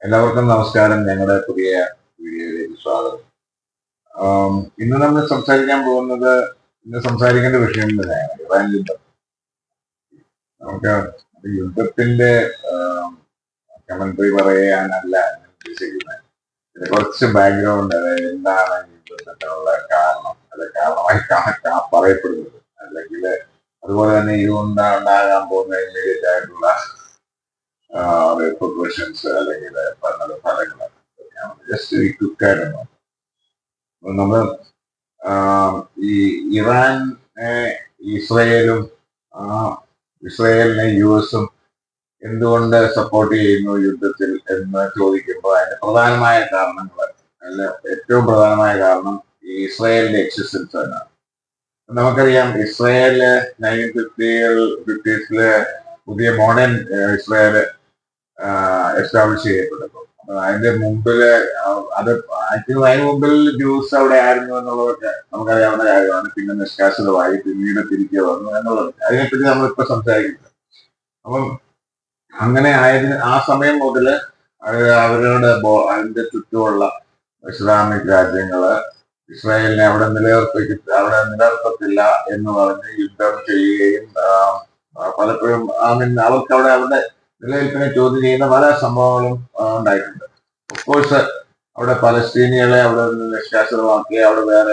എല്ലാവർക്കും നമസ്കാരം. ഞങ്ങളുടെ പുതിയ വീഡിയോയിലേക്ക് സ്വാഗതം. ഇന്ന് നമ്മൾ സംസാരിക്കാൻ പോകുന്നത് ഇന്ന് സംസാരിക്കേണ്ട വിഷയം തന്നെയാണ് ഇറാൻ യുദ്ധം. നമുക്ക് യുദ്ധത്തിന്റെ കമന്ററി പറയാനല്ല ഞാൻ ഉദ്ദേശിക്കുന്നത്. ഇതിന് കുറച്ച് ബാക്ക്ഗ്രൗണ്ട്, അതായത് എന്താണ് യുദ്ധത്തിനുള്ള കാരണം, അത് കാരണമായി പറയപ്പെടുന്നത്, അല്ലെങ്കിൽ അതുപോലെ തന്നെ ഇതുകൊണ്ടാകാൻ പോകുന്ന ഇമ്മീഡിയറ്റ് ആയിട്ടുള്ള റിപ്പർക്കഷൻസ് അല്ലെങ്കിൽ ഫലങ്ങൾ ജസ്റ്റ് ക്വിക്കായിട്ട് നമ്മൾ ഈ ഇറാൻ ഇസ്രയേലും ഇസ്രയേലിനെ US-ഉം എന്തുകൊണ്ട് സപ്പോർട്ട് ചെയ്യുന്നു യുദ്ധത്തിൽ എന്ന് ചോദിക്കുമ്പോൾ അതിന്റെ പ്രധാനമായ കാരണങ്ങൾ, അല്ല ഏറ്റവും പ്രധാനമായ കാരണം ഈ ഇസ്രയേലിന്റെ എക്സിസ്റ്റൻസ് തന്നെയാണ്. നമുക്കറിയാം, ഇസ്രയേല് 1950s പുതിയ മോഡേൺ ഇസ്രയേല് എസ്റ്റാബ്ലിഷ് ചെയ്യപ്പെട്ടു. അതിന്റെ മുമ്പില് അത് അതിന് മുമ്പിൽ ജ്യൂസ് അവിടെ ആയിരുന്നു എന്നുള്ളതൊക്കെ നമുക്കറിയാവുന്ന കാര്യമാണ്. പിന്നെ നിഷ്കാസിതമായി പിന്നീട് തിരികെ വന്നു എന്നുള്ളത്, അതിനെപ്പറ്റി നമ്മളിപ്പോ സംസാരിക്കുന്നത്. അപ്പം അങ്ങനെ ആ സമയം മുതല് അവരുടെ അതിന്റെ ചുറ്റുമുള്ള ഇസ്ലാമിക് രാജ്യങ്ങള് ഇസ്രായേലിനെ അവിടെ നിലനിർത്തത്തില്ല എന്ന് പറഞ്ഞ് യുദ്ധം ചെയ്യുകയും പലപ്പോഴും അവർക്ക് അവിടെ നിലനിൽപ്പിനെ ചോദ്യം ചെയ്യുന്ന പല സംഭവങ്ങളും ഉണ്ടായിട്ടുണ്ട്. ഓഫ്കോഴ്സ് അവിടെ പലസ്തീനികളെ അവിടെ നിന്ന് നിഷ്കാസിതമാക്കി അവിടെ വേറെ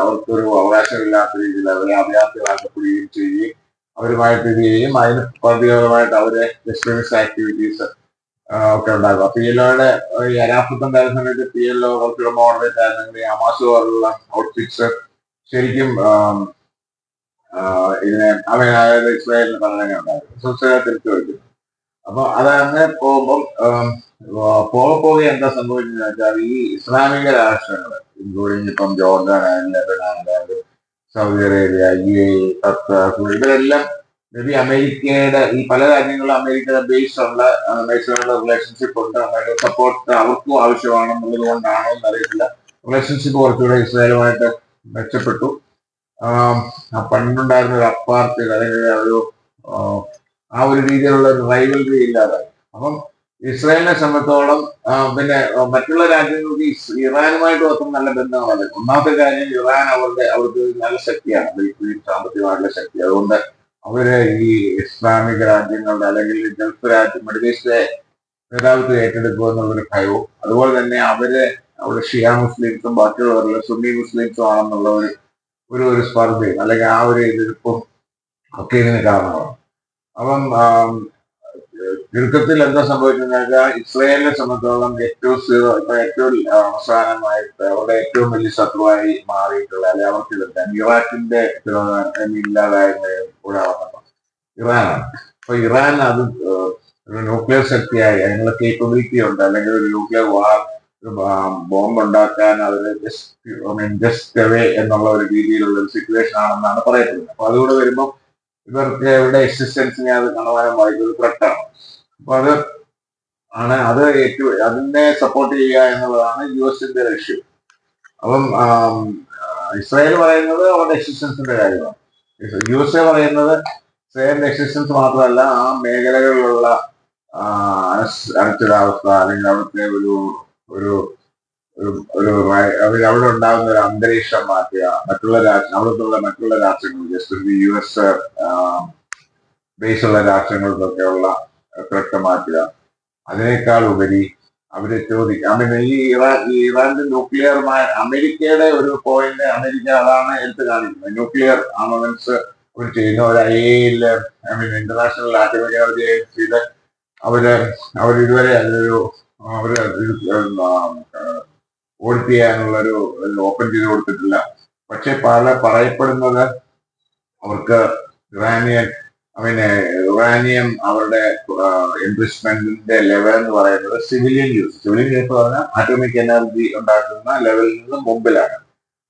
അവർക്കൊരു അവകാശമില്ലാത്ത രീതിയിൽ അവരെ അഭയാർത്ഥികളാക്കപ്പെടുകയും ചെയ്യുകയും അവരുമായിട്ട് ഇത് ചെയ്യുകയും അതിന് പ്രതിരോധമായിട്ട് അവരെ എക്സ്ട്രീമിസ്റ്റ് ആക്ടിവിറ്റീസ് ഒക്കെ ഉണ്ടാകും. PLOയുടെ ഈ അരാഫത്ത് ഉണ്ടായിരുന്ന സമയത്ത് PLO കുറച്ചുകൂടെ മോഡറേറ്റ് ആയിരുന്നെങ്കിൽ ഹമാസ് പോലുള്ള ഔട്ട്ഫിറ്റ്സ് ശരിക്കും ഇതിനെ അതായത് ഇസ്രായേലിന് പഠനങ്ങൾ ഉണ്ടായിരുന്നു, തിരിച്ചു വയ്ക്കുന്നു. അപ്പൊ അതങ്ങനെ പോകുമ്പം പോകെ എന്താ സംഭവിച്ചതെന്ന് വെച്ചാൽ ഈ ഇസ്ലാമിക രാഷ്ട്രങ്ങൾ, ഇൻക്ലൂഡിങ് ഇപ്പം Jordan and Lebanon and Saudi Arabia, UAE, Qatar, ഇവരെല്ലാം മേബി അമേരിക്കയുടെ ഈ പല രാജ്യങ്ങളും അമേരിക്കയുടെ ബേസ്ഡുള്ള റിലേഷൻഷിപ്പ് ഉണ്ട്. അമേരിക്ക സപ്പോർട്ട് അവർക്കും ആവശ്യമാണെന്നുള്ളത് കൊണ്ടാണോ എന്നറിയത്തില്ല, റിലേഷൻഷിപ്പ് കുറച്ചുകൂടെ ഇസ്രായേലുമായിട്ട് മെച്ചപ്പെട്ടു. പണ്ടുണ്ടായിരുന്ന ഒരു അപ്പാർട്ട് അല്ലെങ്കിൽ ആ ഒരു രീതിയിലുള്ള ഒരു റൈവൽറി ഇല്ലാതായി. അപ്പം ഇസ്രായേലിനെ സംബന്ധിച്ചോളം പിന്നെ മറ്റുള്ള രാജ്യങ്ങൾക്ക് ഇറാനുമായിട്ട് അത്ര നല്ല ബന്ധമാണ്. ഒന്നാമത്തെ കാര്യം, ഇറാൻ അവർക്ക് നല്ല ശക്തിയാണ്, സാമ്പത്തികമായിട്ടുള്ള ശക്തി. അതുകൊണ്ട് അവര് ഈ ഇസ്ലാമിക രാജ്യങ്ങളുടെ അല്ലെങ്കിൽ ഗൾഫ് രാജ്യം, മിഡിൽ ഈസ്റ്റിലെ നേതൃത്വം ഏറ്റെടുക്കുക എന്നുള്ളൊരു ഭയവും, അതുപോലെ തന്നെ അവിടെ ഷിയ മുസ്ലിംസും ബാക്കിയുള്ളവരുടെ സുന്നി മുസ്ലിംസും ആണെന്നുള്ള ഒരു സ്പർദ്ധയും അല്ലെങ്കിൽ ആ ഒരു എതിർപ്പും ഒക്കെ ഇതിന് കാരണമാണ്. അപ്പം ചുരുക്കത്തിൽ എന്താ സംഭവിച്ചതെന്ന് വെച്ചാൽ, ഇസ്രായേലിനെ സംബന്ധിച്ചോളം ഏറ്റവും അവസാനമായിട്ട് അവരുടെ ഏറ്റവും വലിയ ശത്രുവായി മാറിയിട്ടുള്ള, അല്ലെങ്കിൽ അവർക്ക് ഇതെത്താൻ ഇറാഖിന്റെ ഇല്ലാതായിരുന്ന കൂടെ വന്നപ്പോൾ ഇറാനാണ്. അപ്പൊ ഇറാൻ അത് ഒരു ന്യൂക്ലിയർ ശക്തിയായി, അതിനുള്ള കേപ്പബിലിറ്റി ഉണ്ട്, അല്ലെങ്കിൽ ഒരു ന്യൂക്ലിയർ ബോംബ് ഉണ്ടാക്കാൻ അവർ ജസ്റ്റ് അവേ എന്നുള്ള ഒരു രീതിയിലുള്ള ഒരു സിറ്റുവേഷൻ ആണെന്നാണ് പറയപ്പെടുന്നത്. അപ്പൊ അതുകൂടെ വരുമ്പോൾ ഇവർക്ക് ഇവരുടെ എക്സിസ്റ്റൻസിനെ അത് കാണുവാനും വായിക്കുന്ന ത്രെട്ടാണ്. അപ്പൊ അത് ഏറ്റവും അതിനെ സപ്പോർട്ട് ചെയ്യുക എന്നുള്ളതാണ് US-ന്റെ ലക്ഷ്യം. അപ്പം ഇസ്രായേൽ പറയുന്നത് അവരുടെ എക്സിസ്റ്റൻസിന്റെ കാര്യമാണ്. USA പറയുന്നത് ഇസ്രായേലിന്റെ എക്സിസ്റ്റൻസ് മാത്രമല്ല, ആ മേഖലകളിലുള്ള അനിശ്ചിതാവസ്ഥ അല്ലെങ്കിൽ അവിടുത്തെ അവിടെ ഉണ്ടാകുന്ന ഒരു അന്തരീക്ഷം മാറ്റുക, മറ്റുള്ള രാഷ്ട്രങ്ങൾ, ജസ്റ്റ് US ബേസുള്ള രാഷ്ട്രങ്ങൾക്കൊക്കെയുള്ള ത്രെട്ട് മാറ്റുക. അതിനേക്കാൾ ഉപരി അവര് ചോദിക്കും, ഈ ഇറാന്റെ ന്യൂക്ലിയർ അമേരിക്കയുടെ ഒരു പോയിന്റ്, അമേരിക്ക അതാണ് എടുത്ത് കാണിക്കുന്നത്. ന്യൂക്ലിയർ ആർമമെന്റ്സ് അവർ ചെയ്യുന്ന ഒരു IAEA ഇന്റർനാഷണൽ ആറ്റോമിക് എനർജി ഏജൻസിയിൽ അവരിതുവരെ ഓഡിറ്റ് ചെയ്യാനുള്ള ഒരു ഓപ്പൺ ചെയ്ത് കൊടുത്തിട്ടില്ല. പക്ഷെ പറയപ്പെടുന്നത് അവർക്ക് യുറാനിയം അവരുടെ എൻറിച്ച്മെന്റിന്റെ ലെവൽ എന്ന് പറയുന്നത് സിവിലിയൻ യൂസ് പറഞ്ഞാൽ ആറ്റോമിക് എനർജി ഉണ്ടാക്കുന്ന ലെവലിൽ നിന്ന് മുമ്പിലാണ്.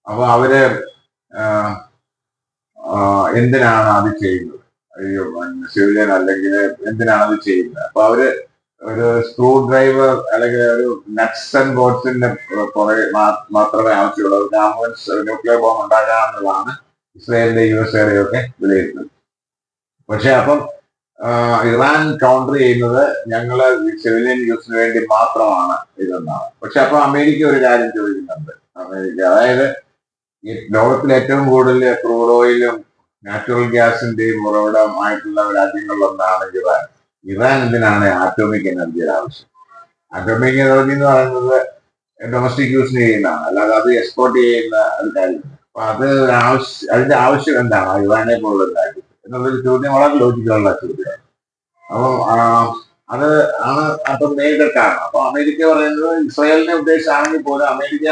അപ്പൊ അവര് എന്തിനാണ് അത് ചെയ്യുന്നത്, സിവിലിയൻ അല്ലെങ്കിൽ എന്തിനാണ് അത് ചെയ്യുന്നത്? അപ്പൊ അവര് ഒരു സ്ക്രൂ ഡ്രൈവർ അല്ലെങ്കിൽ ഒരു നട്ട്സ് ആൻഡ് ബോൾട്സിന്റെ പുറകെ മാത്രമേ ആവശ്യമുള്ളൂ. ന്യൂക്ലിയർ ബോംബ് ഉണ്ടാക്കാമെന്നുള്ളതാണ് ഇസ്രായേലിന്റെ USA ഒക്കെ വിലയിരുത്തുന്നത്. പക്ഷെ അപ്പം ഇറാൻ കൗണ്ടർ ചെയ്യുന്നത് ഞങ്ങള് സിവിലിയൻ യൂസിന് വേണ്ടി മാത്രമാണ് ഇതെന്നാണ്. പക്ഷെ അപ്പൊ അമേരിക്ക ഒരു കാര്യം ചോദിക്കുന്നുണ്ട്. അതായത് ഈ ലോകത്തിൽ ഏറ്റവും കൂടുതൽ ക്രൂഡ് ഓയിലും നാച്ചുറൽ ഗ്യാസിന്റെയും ഉറവിടമായിട്ടുള്ള രാജ്യങ്ങളിലൊന്നാണ് ഇറാൻ. ഇറാൻ എന്തിനാണ് ആറ്റോമിക് എനർജിയുടെ ആവശ്യം? ആറ്റോമിക് എനർജി എന്ന് പറയുന്നത് ഡൊമസ്റ്റിക് യൂസിന് ചെയ്യുന്നതാണ്, അല്ലാതെ അത് എക്സ്പോർട്ട് ചെയ്യുന്ന ഒരു കാര്യമില്ല. അപ്പൊ അത് അതിന്റെ ആവശ്യം എന്താണ് ഇറാനെ പോലുള്ള രാജ്യം എന്നുള്ളൊരു ചോദ്യം വളരെ ലോജിക്കുള്ള ചോദ്യമാണ്. അപ്പം അത് ആണ് അപ്പം നേരിട്ട കാരണം. അപ്പൊ അമേരിക്ക പറയുന്നത് ഇസ്രായേലിനെ ഉദ്ദേശിച്ചാണെങ്കിൽ പോലും അമേരിക്ക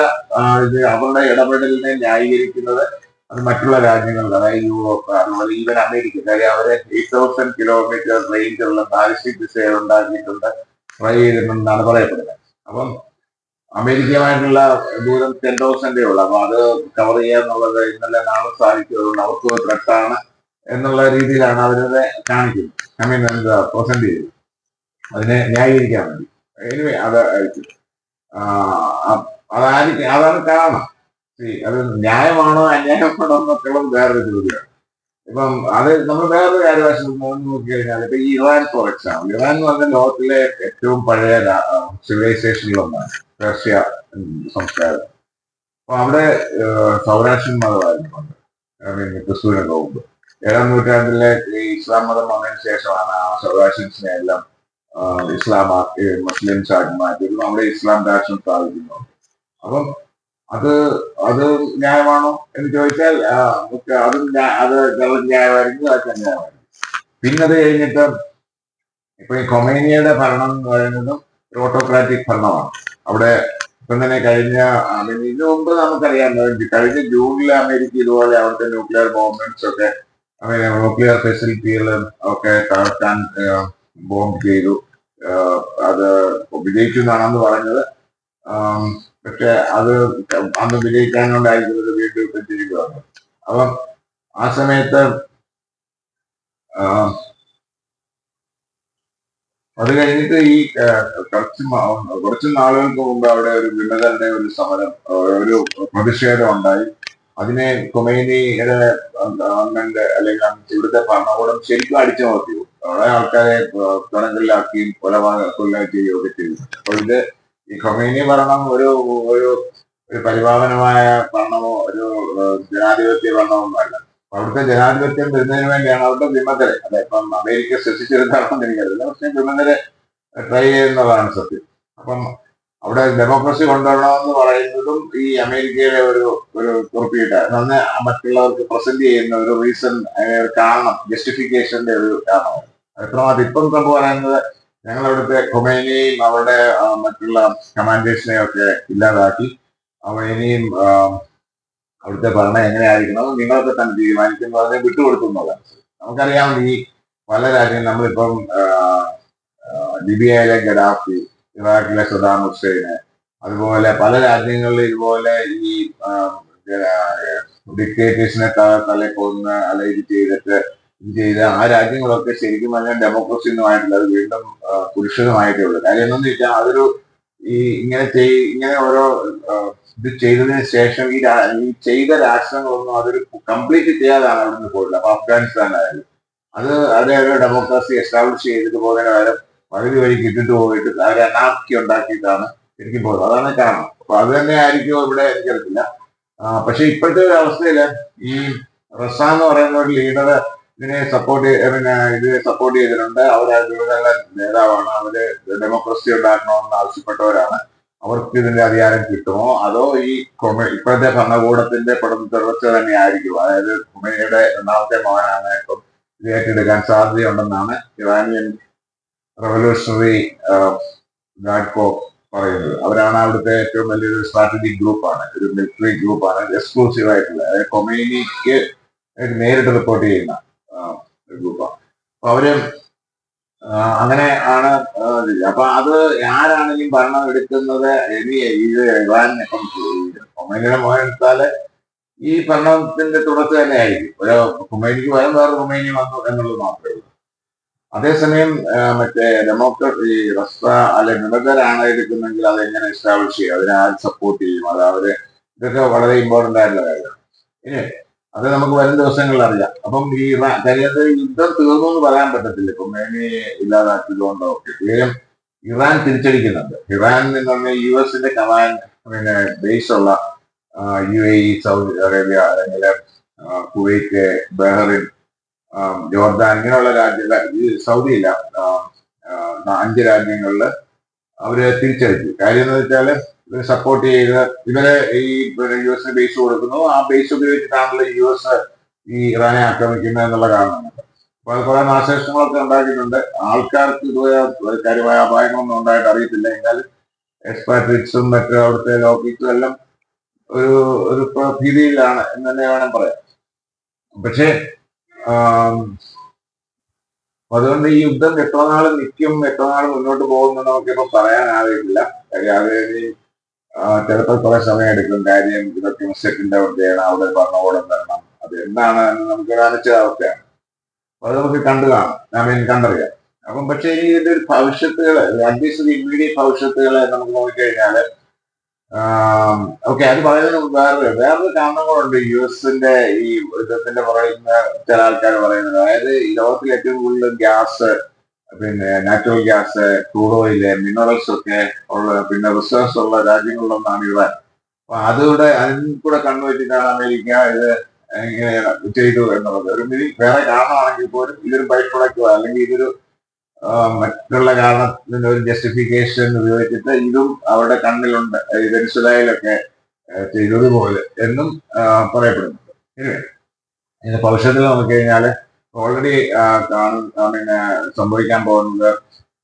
ഇത് അവരുടെ ഇടപെടലിനെ ന്യായീകരിക്കുന്നത് അത് മറ്റുള്ള രാജ്യങ്ങളിൽ, അതായത് യൂറോപ്പ്, അതുപോലെ ഈവൻ അമേരിക്ക, കാര്യം അവരെ 8,000 കിലോമീറ്റർ റേഞ്ചുള്ള ബാലിസ്റ്റിക് മിസൈൽ ഉണ്ടാക്കിയിട്ടുണ്ട്, ട്രൈ ചെയ്തിട്ടുണ്ടെന്നാണ് പറയപ്പെടുന്നത്. അപ്പം അമേരിക്കയുമായിട്ടുള്ള ദൂരം 10,000 ഉള്ളു. അപ്പൊ അത് കവർ ചെയ്യാന്നുള്ളത് ഇന്നലെ നാളെ സാധിക്കുള്ളൂ, അവർക്ക് ത്രെട്ടാണ് എന്നുള്ള രീതിയിലാണ് അവരത് കാണിക്കുന്നത്. ഐ മീൻ എന്താ പ്രസന്റ് ചെയ്തത്, അതിനെ ന്യായീകരിക്കാൻ വേണ്ടി. എനിവേ അത് അതായിരിക്കും, അതാണ് കാരണം. അത് ന്യായമാണോ അന്യായമാണോ എന്നൊക്കെയുള്ളത് വേറൊരു ചോദ്യമാണ്. ഇപ്പം അത് നമ്മൾ വേറൊരു കാര്യവശം നോക്കി കഴിഞ്ഞാൽ ഇപ്പൊ ഈ ഇറാൻ ഫോർ എക്സാമ്പിൾ, ഇറാൻ എന്ന് പറഞ്ഞാൽ ലോകത്തിലെ ഏറ്റവും പഴയ സിവിലൈസേഷനിലൊന്നാണ്, പേർഷ്യ സംസ്കാരം. അപ്പൊ അവിടെ സൗരാഷ്ട്രൻ മതമായിരുന്നു പണ്ട്, ഐ മീൻ ക്രിസ്തുവിനൊക്കെ മുമ്പ്. 7ാം നൂറ്റാണ്ടിലെ ഈ ഇസ്ലാം മതം വന്നതിന് ശേഷമാണ് ആ സൗരാഷ്ട്രൻസിനെ എല്ലാം ഇസ്ലാമാക്കി മുസ്ലിംസ് ആക്കി മാറ്റിയതും അവിടെ ഇസ്ലാം രാഷ്ട്രം സ്ഥാപിക്കുന്നു. അപ്പം അത് അത് ന്യായമാണോ എന്ന് ചോദിച്ചാൽ അത് വെള്ളം ന്യായമായിരിക്കും, അതൊക്കെ ന്യായമായിരിക്കും. പിന്നെ അത് കഴിഞ്ഞിട്ട് ഇപ്പൊ ഈ കൊമേനിയുടെ ഭരണം എന്ന് പറയുന്നതും ഒരു ഓട്ടോക്രാറ്റിക് ഭരണമാണ്. അവിടെ ഇപ്പം തന്നെ ഇതിനു മുമ്പ് നമുക്കറിയാം, കഴിഞ്ഞ ജൂണിൽ അമേരിക്ക ഇതുപോലെ അവിടുത്തെ ന്യൂക്ലിയർ ബോംബിങ്സ് ഒക്കെ, ന്യൂക്ലിയർ ഫെസിലിറ്റികളും ഒക്കെ തകർക്കാൻ ബോംബ് ചെയ്തു. അത് വിജയിച്ചു എന്നാണെന്ന് പറഞ്ഞത്. പക്ഷെ അത് അന്ന് വിജയിക്കാനുണ്ടായിരിക്കുന്നത് വീണ്ടും ഇപ്പം തിരികെ വന്നു. അപ്പം ആ സമയത്ത് അത് കഴിഞ്ഞിട്ട് ഈ കുറച്ച് നാളുകൾക്ക് മുമ്പ് അവിടെ ഒരു വിമതരുടെ ഒരു സമരം, ഒരു പ്രതിഷേധം ഉണ്ടായി. അതിനെ കൊമേനിയുടെ ഗവൺമെന്റ് അല്ലെങ്കിൽ ഇവിടുത്തെ ഭരണകൂടം ശരിക്കും അടിച്ചമർത്തി. അവിടെ ആൾക്കാരെ തടങ്കലിലാക്കുകയും കൊല ചെയ്യുകയൊക്കെ ചെയ്തു. അപ്പൊ ഇത് ഈ കൊമേനി ഭരണം ഒരു ഒരു പരിപാവനമായ ഭരണമോ ഒരു ജനാധിപത്യ ഭരണമൊന്നുമല്ല. അവിടുത്തെ ജനാധിപത്യം വരുന്നതിന് വേണ്ടിയാണ് അവിടുത്തെ വിമതരെ, അതെ ഇപ്പം അമേരിക്ക ശ്രദ്ധിച്ചെടുത്താണെന്ന് എനിക്കറിയില്ല, പക്ഷെ വിമതരെ ട്രൈ ചെയ്യുന്നതാണ് സത്യം. അപ്പം അവിടെ ഡെമോക്രസി കൊണ്ടുവരണമെന്ന് പറയുന്നതും ഈ അമേരിക്കയിലെ ഒരു ഒരു കുറിപ്പിട്ടാണ്, അന്ന് മറ്റുള്ളവർക്ക് പ്രസന്റ് ചെയ്യുന്ന ഒരു റീസൺ, കാരണം, ജസ്റ്റിഫിക്കേഷന്റെ ഒരു കാരണമാണ്. എത്രമാത്രം ഇപ്പം ട്രംപ് പറയുന്നത് ഞങ്ങൾ അവിടുത്തെ കൊമേനിയും അവരുടെ മറ്റുള്ള കമാൻഡേഴ്സിനെയും ഒക്കെ ഇല്ലാതാക്കി, ഇനിയും അവിടുത്തെ ഭരണം എങ്ങനെയായിരിക്കണം നിങ്ങളൊക്കെ തന്നെ തീരുമാനിക്കും പറഞ്ഞ് വിട്ടുകൊടുത്തു എന്നുള്ളതാണ്. നമുക്കറിയാം ഈ പല രാജ്യങ്ങളും, നമ്മളിപ്പം ലിബിയയിലെ ഗഡാഫി, ഇറാഖിലെ സദാം ഹുസൈന്, അതുപോലെ പല രാജ്യങ്ങളിൽ ഇതുപോലെ ഈ ഡിക്റ്റേറ്റേഴ്സിനെ തലക്കൊന്ന് അല്ല ഇത് ചെയ്ത് ആ രാജ്യങ്ങളൊക്കെ ശരിക്കും പറഞ്ഞാൽ ഡെമോക്രസി ഒന്നുമായിട്ടില്ല, അത് വീണ്ടും പുരുഷനുമായിട്ടേ ഉള്ളൂ. കാര്യം എന്താണെന്ന് വെച്ചാൽ അതൊരു ഇങ്ങനെ ഓരോ ഇത് ചെയ്തതിന് ശേഷം ഈ ചെയ്ത രാഷ്ട്രങ്ങളൊന്നും അതൊരു കംപ്ലീറ്റ് ചെയ്യാതാണ് അവിടുന്ന് പോയില്ല. അപ്പൊ അഫ്ഗാനിസ്ഥാനായാലും അതേ ഒരു ഡെമോക്രസി എസ്റ്റാബ്ലിഷ് ചെയ്തിട്ട് പോകുന്നതിന് പകരം പകുതി വഴിക്ക് ഇട്ടിട്ട് പോയിട്ട് അവരെ അനാർക്കി ഉണ്ടാക്കിയിട്ടാണ് ശരിക്കും പോകുന്നത്. അതാണ് കാരണം. അപ്പൊ അത് തന്നെ ആയിരിക്കും ഇവിടെ, എനിക്കറിയില്ല. പക്ഷെ ഇപ്പോഴത്തെ ഒരു അവസ്ഥയില് ഈ റസ എന്ന് പറയുന്ന ഒരു ലീഡർ ഇതിനെ സപ്പോർട്ട് ചെയ്തിട്ടുണ്ട്. അവരുടെ നേതാവാണ്. അവര് ഡെമോക്രസി ഉണ്ടാക്കണമെന്ന് ആവശ്യപ്പെട്ടവരാണ്. അവർക്ക് ഇതിന്റെ അധികാരം കിട്ടുമോ അതോ ഈ ഇപ്പോഴത്തെ ഭരണകൂടത്തിന്റെ തുടർച്ച തന്നെ ആയിരിക്കും? അതായത് ഖുമൈനിയുടെ രണ്ടാമത്തെ മകനാണ് ഇപ്പം ഇത് ഏറ്റെടുക്കാൻ സാധ്യതയുണ്ടെന്നാണ് ഇറാനിയൻ റവല്യൂഷണറി ഗാർഡ് കോപ്പ് പറയുന്നത്. അവരാണ് അവിടുത്തെ ഏറ്റവും വലിയൊരു സ്ട്രാറ്റജിക് ഗ്രൂപ്പാണ്, ഒരു മിലിറ്ററി ഗ്രൂപ്പാണ്, എക്സ്ക്ലൂസീവ് ആയിട്ടുള്ള, അതായത് കൊമേനിക്ക് നേരിട്ട് റിപ്പോർട്ട് ചെയ്യുന്ന ഒരു ഗ്രൂപ്പാണ്. അപ്പൊ അവര് അങ്ങനെ ആണ്. അപ്പൊ അത് ആരാണെങ്കിലും ഭരണം എടുക്കുന്നത് ഇത് ഇറാൻ ഇപ്പം കൊമേനിയുടെ മോഹൻ എടുത്താല് ഈ ഭരണത്തിന്റെ തുടർച്ച തന്നെ ആയിരിക്കും. ഒരു കൊമേനിക്ക് പകരം വേറെ കൊമേനി വന്നു എന്നുള്ളത് മാത്രമേ ഉള്ളൂ. അതേസമയം മറ്റേ ഡെമോക്രസി റസ്ത അല്ലെ വിമതരാണ് എടുക്കുന്നെങ്കിൽ അതെങ്ങനെ എസ്റ്റാബ്ലിഷ് ചെയ്യും, അതിനെ ആര് സപ്പോർട്ട് ചെയ്യും, അത് ഇതൊക്കെ വളരെ ഇമ്പോർട്ടന്റ് ആയിട്ടുള്ള കാര്യമാണ്. ഇനി അത് നമുക്ക് വരും ദിവസങ്ങളിൽ അറിയാം. അപ്പം ഈ കരിയത്ത് യുദ്ധം തീർന്നു എന്ന് പറയാൻ പറ്റത്തില്ല. ഇപ്പൊ മേനി ഇല്ലാതാക്കിയതുകൊണ്ടോ ഏതും ഇറാൻ തിരിച്ചടിക്കുന്നുണ്ട്. ഇറാൻ എന്ന് പറഞ്ഞാൽ US കമാൻഡ് പിന്നെ ബേസ് ഉള്ള UAE, സൗദി അറേബ്യ, അല്ലെങ്കിൽ കുവൈറ്റ്, ബഹ്റിൻ, ജോർദാൻ ഇങ്ങനെയുള്ള രാജ്യങ്ങൾ, സൗദിയില്ല, 5 രാജ്യങ്ങളിൽ അവര് തിരിച്ചടിച്ചു. കാര്യം എന്ന് വെച്ചാല് ഇവര് സപ്പോർട്ട് ചെയ്ത് ഇവരെ ഈ US ബേസ് കൊടുക്കുന്നു. ആ ബേസ് ഉപയോഗിച്ചിട്ടാണല്ലോ US ഈ ഇറാനെ ആക്രമിക്കുന്നത് എന്നുള്ള കാരണമുണ്ട്. അപ്പൊ അത് കുറെ നാശനഷ്ടങ്ങളൊക്കെ ഉണ്ടാക്കിയിട്ടുണ്ട്. ആൾക്കാർക്ക് ഇതുവരെ കാര്യമായ അപായങ്ങളൊന്നും ഉണ്ടായിട്ട് അറിയത്തില്ല. എന്നാൽ എക്സ്പാട്രിറ്റ്സും മറ്റു അവിടുത്തെ ലോക്കൽസും എല്ലാം ഒരു ഒരു ഭീതിയിലാണ് എന്ന് തന്നെ വേണം പറയാം. പക്ഷേ അതുകൊണ്ട് ഈ യുദ്ധം എത്ര നാൾ നിൽക്കും, എത്ര നാൾ മുന്നോട്ട് പോകുമെന്ന് നമുക്കിപ്പോ പറയാനാവില്ല. കാര്യം അത് ചിലപ്പോൾ കുറെ സമയം എടുക്കും. കാര്യം ഇതൊക്കെ സെറ്റിൽ ഔട്ട് ചെയ്യണം, അവിടെ ഭരണകൂടം വരണം, അത് എന്താണെന്ന് നമുക്ക് അനിശ്ചിതാവസ്ഥയാണ്. അപ്പൊ അത് നമുക്ക് കണ്ടറിയാം. അപ്പം പക്ഷേ ഇനി ഇതിന്റെ ഒരു ഭവിഷ്യത്തുകള്, അറ്റ്ലീസ്റ്റ് ഇമ്മീഡിയറ്റ് ഭവിഷ്യത്തുകളെ നമുക്ക് നോക്കിക്കഴിഞ്ഞാല് ഓക്കെ, അത് പറയുന്നതിന് വേറൊരു കാരണങ്ങളുണ്ട്. US ഈ യുദ്ധത്തിന്റെ പറയുന്ന ചില ആൾക്കാർ പറയുന്നത്, അതായത് ഈ ലോകത്തിൽ ഏറ്റവും കൂടുതൽ ഗ്യാസ്, പിന്നെ natural gas, crude oil, minerals ഒക്കെ ഉള്ള, പിന്നെ റിസോഴ്സ് ഉള്ള രാജ്യങ്ങളിലൊന്നാണ് ഇറാൻ. അപ്പൊ അതിൽ കൂടെ കണ്ണുവെച്ചിട്ടാണ് അമേരിക്ക ഇത് ഇങ്ങനെ ചെയ്തു എന്നുള്ളത്. വേറെ കാരണമാണെങ്കിൽ പോലും ഇതൊരു ബൈ പ്രൊഡക്റ്റ്, അല്ലെങ്കിൽ ഇതൊരു മറ്റുള്ള കാരണത്തിന്റെ ഒരു ജസ്റ്റിഫിക്കേഷൻ ഉപയോഗിച്ചിട്ട് ഇതും അവരുടെ കണ്ണിലുണ്ട്, വെനിസുലയിലൊക്കെ ചെയ്തതുപോലെ എന്നും പറയപ്പെടുന്നുണ്ട്. ഇതിന്റെ ഭവിഷ്യത്തിൽ നോക്കിക്കഴിഞ്ഞാല് ഓൾറെഡി പിന്നെ സംഭവിക്കാൻ പോകുന്നത്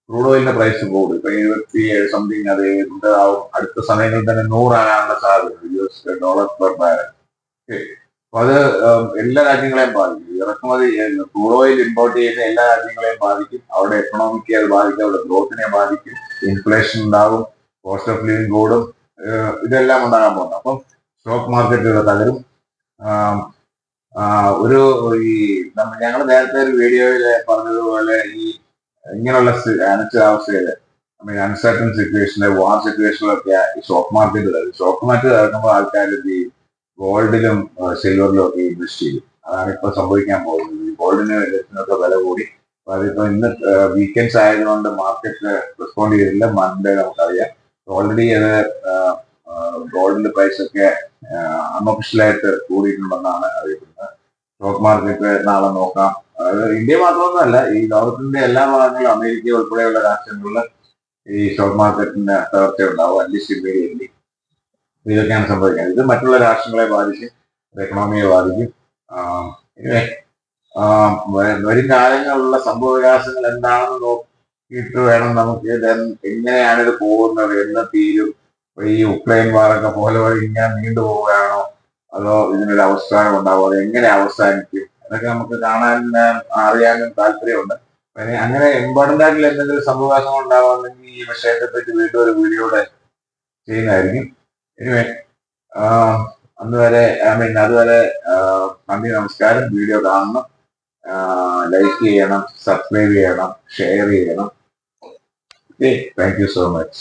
ക്രൂഡ് ഓയിലിന്റെ പ്രൈസ് കൂടും. ഇപ്പൊ 27 സംതിങ് അത് ഉണ്ടാവും. അടുത്ത സമയങ്ങളിൽ തന്നെ 100 ആകാനുള്ള സാധ്യത $US പെർ ബാരൽ. അപ്പൊ അത് എല്ലാ രാജ്യങ്ങളെയും ബാധിക്കും. ഇറക്കുമതി ക്രൂഡ് ഓയിൽ ഇമ്പോർട്ട് ചെയ്യുന്ന എല്ലാ രാജ്യങ്ങളെയും ബാധിക്കും. അവിടെ എക്കണോമിക്ക് അത് ബാധിക്കും, അവിടെ ഗ്രോത്തിനെ ബാധിക്കും, ഇൻഫ്ലേഷൻ ഉണ്ടാകും, കോസ്റ്റ് ഓഫ് ലിവിങ് കൂടും, ഇതെല്ലാം ഉണ്ടാകാൻ പോകുന്നു. അപ്പം സ്റ്റോക്ക് മാർക്കറ്റ് തകരും. ഒരു ഈ ഞങ്ങൾ നേരത്തെ ഒരു വീഡിയോയിൽ പറഞ്ഞതുപോലെ ഈ ഇങ്ങനെയുള്ള അനിശ്ചിതാവസ്ഥയില്, അൺസർട്ടൺ സിറ്റുവേഷനില്, വാർ സിറ്റുവേഷനിലൊക്കെ ഈ സ്റ്റോക്ക് മാർക്കറ്റ് ഇറങ്ങുമ്പോൾ ആൾക്കാർ ഈ ഗോൾഡിലും സിൽവറിലും ഒക്കെ ഇൻവെസ്റ്റ് ചെയ്യും. അതാണ് ഇപ്പൊ സംഭവിക്കാൻ പോകുന്നത്. ഗോൾഡിന് വില കൂടി. അതിപ്പോ ഇന്ന് വീക്കെൻഡ്സ് ആയതുകൊണ്ട് മാർക്കറ്റ് റെസ്പോണ്ട് ചെയ്തില്ല. മൺഡേ നമുക്കറിയാം. ഓൾറെഡി അത് ഗോൾഡിന്റെ പ്രൈസ് ഒക്കെ അൺഒഫീഷ്യലായിട്ട് കൂടിയിട്ടുണ്ടെന്നാണ് അറിയപ്പെടുന്നത്. സ്റ്റോക്ക് മാർക്കറ്റ് നാളെ നോക്കാം. അതായത് ഇന്ത്യ മാത്രമൊന്നുമല്ല, ഈ ലോകത്തിന്റെ എല്ലാ ഭാഗങ്ങളിലും, അമേരിക്ക ഉൾപ്പെടെയുള്ള രാഷ്ട്രങ്ങളിൽ ഈ സ്റ്റോക്ക് മാർക്കറ്റിന്റെ തകർച്ച ഉണ്ടാവും, അറ്റ്ലീസ്റ്റ് ഇമ്മീഡിയറ്റ്ലി. ഇതൊക്കെയാണ് സംഭവിക്കുന്നത്. ഇത് മറ്റുള്ള രാഷ്ട്രങ്ങളെ ബാധിക്കും, എക്കണോമിയെ ബാധിക്കും. വരും കാലങ്ങളിലുള്ള സംഭവ വികാസങ്ങൾ എന്താണെന്ന് നോക്കിയിട്ട് വേണം നമുക്ക് എങ്ങനെയാണ് ഇത് പോകുന്നത്, എന്ന് തീരും. ഈ ഉക്രൈൻ വാറൊക്കെ പോലെ ഇങ്ങനെ നീണ്ടുപോവുകയാണോ, അതോ ഇതിനൊരു അവസാനം ഉണ്ടാവും, അത് എങ്ങനെ അവസാനിക്കും, അതൊക്കെ നമുക്ക് അറിയാനും താല്പര്യമുണ്ട്. അങ്ങനെ ഇമ്പോർട്ടന്റ് ആയിട്ടുള്ള എന്തെങ്കിലും സംഭവവികാസങ്ങൾ ഉണ്ടാവുകയാണെങ്കിൽ ഈ വിഷയത്തെ പറ്റി വീണ്ടും ഒരു വീഡിയോയുടെ ചെയ്യുന്നതായിരിക്കും. അതുവരെ നന്ദി, നമസ്കാരം. വീഡിയോ കാണണം, ലൈക്ക് ചെയ്യണം, സബ്സ്ക്രൈബ് ചെയ്യണം, ഷെയർ ചെയ്യണം. Okay, thank you so much.